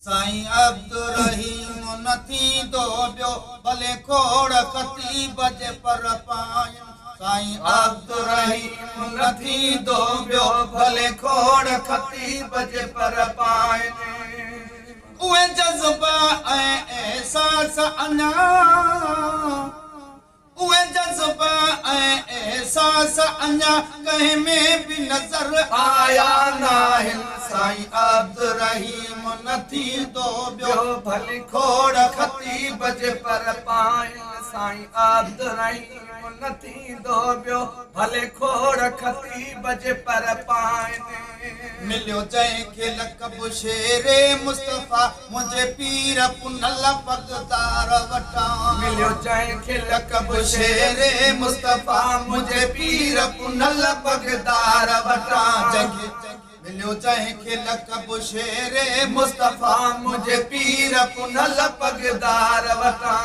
साईं अब्दुर्रहीम नथी दो बियो भले खोड़ खतीब जे पर पाइन। साईं अब्दुर्रहीम नथी दो बियो भले खोड़ खतीब जे पर पाइन। उहे जज़्बा ऐं एहसास अञा उहे जज़्बा ऐं एहसास अञा कंहिं में भी नज़र आया नाहिन। साईं अब्दुर्रहीम नथी दो बियो भले खोड़ खतीब जे पर पाइन। साईं अब्दुर्रहीम नथी दो बियो भले खोड़ खतीब जे पर पाइन। मिलियो जंहिंखे लक़ब शेरे मुस्तफ़ा मुंहिंजे पीर पुनल पगदार वटां। मिलियो जंहिंखे लक़ब शेरे मुस्तफ़ा मुंहिंजे पीर पुनल पगदार वटां। मिलियो जंहिंखे लक़ब शेरे मुस्तफ़ा मुंहिंजे पीर पुनल पगदार वटां।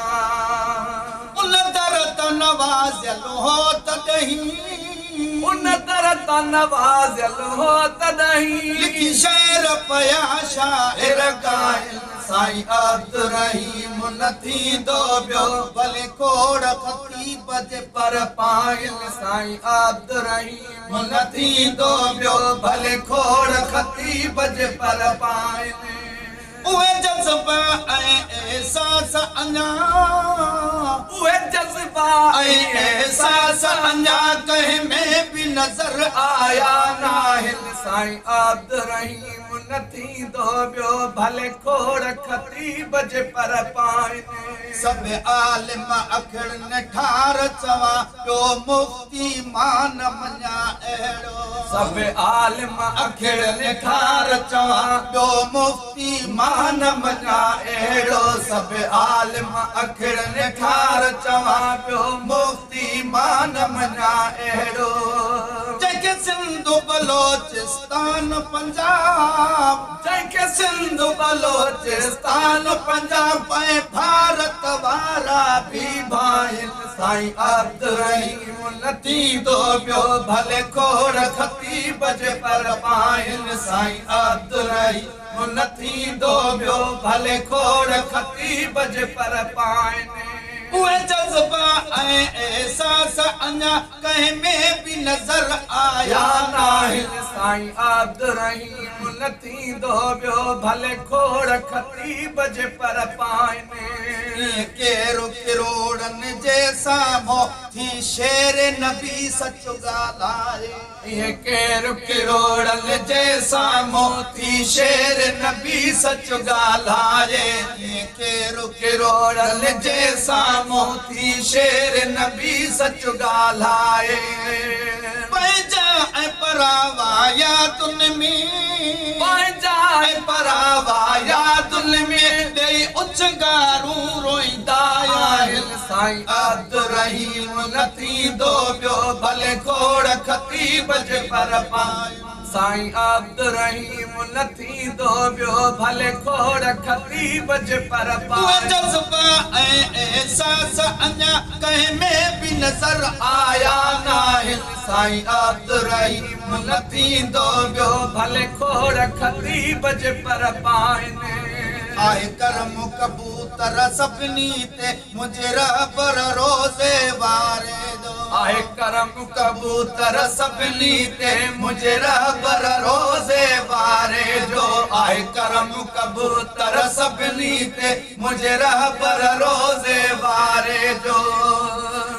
उन दर त नवाज़ियल हो तॾहिं उन दर त नवाज़ियल हो तॾहिं लिखी शेर पया शाइर गाइल। साईं अब्दुर्रहीम नथी दो बियो भले खोड़ खतीब जे पर पाइन। साईं अब्दुर्रहीम नथी दो बियो भले खोड़ खतीब जे पर पाइन। उहे जज़्बा ऐं एहसास अञा उहे जज़्बा ऐं एहसास अञा कंहिं में भी नज़र आया नाहिन। साईं अब्दुर्रहीम नथी दो बियो भले खोड़ खतीब जे पर पाइन। सब आलिम अखिड़न ठार चवा पियो मुफ्ती मान मञा अहिड़ो। सब आलिम अखिड़न ठार चवा पियो मुफ्ती मान मञा अहिड़ो। सब आलिम अखिड़न ठार चवा पियो मुफ्ती मान मञा अहिड़ो। जंहिंखे सिंध बलोचिस्तान पंजाब जंहिंखे सिंध बलोचिस्तान पंजाब ऐं भारत वारा भी भाइन। साईं अब्दुर्रहीम नथी दो बियो भले खोड़ खतीब जे पर पाइन। साईं अब्दुर्रहीम नथी दो बियो भले खोड़ खतीब जे पर पाइन। उहे जज़्बा ऐं एहसास अञा कंहिं में भी नज़र आया नाहिन। साईं अब्दुर्रहीम नथी दो बियो भले खोड़ खतीब जे पर पाइन। केरु किरोड़न जे साम्हूं थी शेर नबी सच ॻाल्हाए। केरु किरोड़न जे साम्हूं थी शेर नबी सच ॻाल्हाए। केरु किरोड़न जे साम्हूं थी शेर नबी सच ॻाल्हाए। पंहिंजा ऐं परावा यादुनि में पंहिंजा ऐं परावा यादुनि में ॾेई उछगारूं रोईंदा आहिनि। साईं अब्दुर्रहीम नथी दो बियो भले खोड़ खतीब जे पर पाइन। साईं अब्दुर्रहीम नथी दो बियो भले खोड़ खतीब जे पर पाइन। जज़्बा ऐं एहसास अञा कंहिं में भी नज़र आया नाहिन। साईं अब्दुर्रहीम नथी दो बियो भले खोड़ खतीब जे पर पाइन। आहे करम कबूतर सभिनी ते मुंहिंजे रहबर रोज़े वारे दो। आहे करम कबूतर सभिनी ते मुंहिंजे रहबर रोज़े वारे जो। आहे करम कबूतर सभिनी ते मुंहिंजे रहबर रोज़े वारे जो।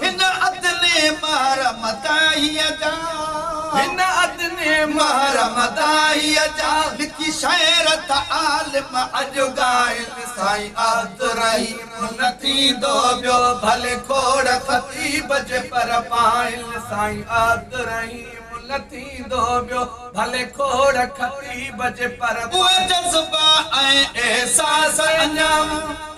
हिन अदने मार मदाहीअ जा हिन अदने मार मदाहीअ जा लिखी शेर त आलिम अॼु गाइल। साईं अब्दुर्रहीम नथी दो बियो भले खोड़ खतीब जे पर पाइन। साईं अब्दुर्रहीम नथी दो बियो भले खोड़ खतीब जे पर पाइन। उहे जज़्बा ऐं एहसास अञा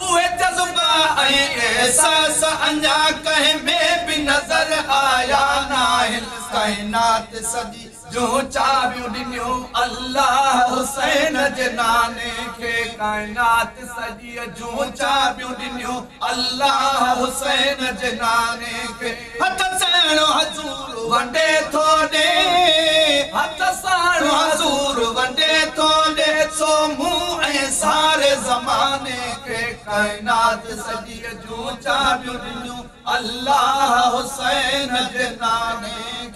उहे जज़्बा ऐं एहसास अञा कंहिं में भी नज़र आया नाहिन। काइनात सॼी जूं चाबियूं ॾिनियूं अल्लाह हुसैन जे नाने खे। काइनात सॼी जूं चाबियूं ॾिनियूं अल्लाह हुसैन जे नाने खे। हथ साणो हज़ूर वंडे थो ॾे हथ साणो घणो हज़ूर वंडे थो ॾे सो मूं ऐं सारे ज़माने खे काइनात सॼी जूं चाबियूं ॾिनियूं अल्लाह हुसैन जे नाले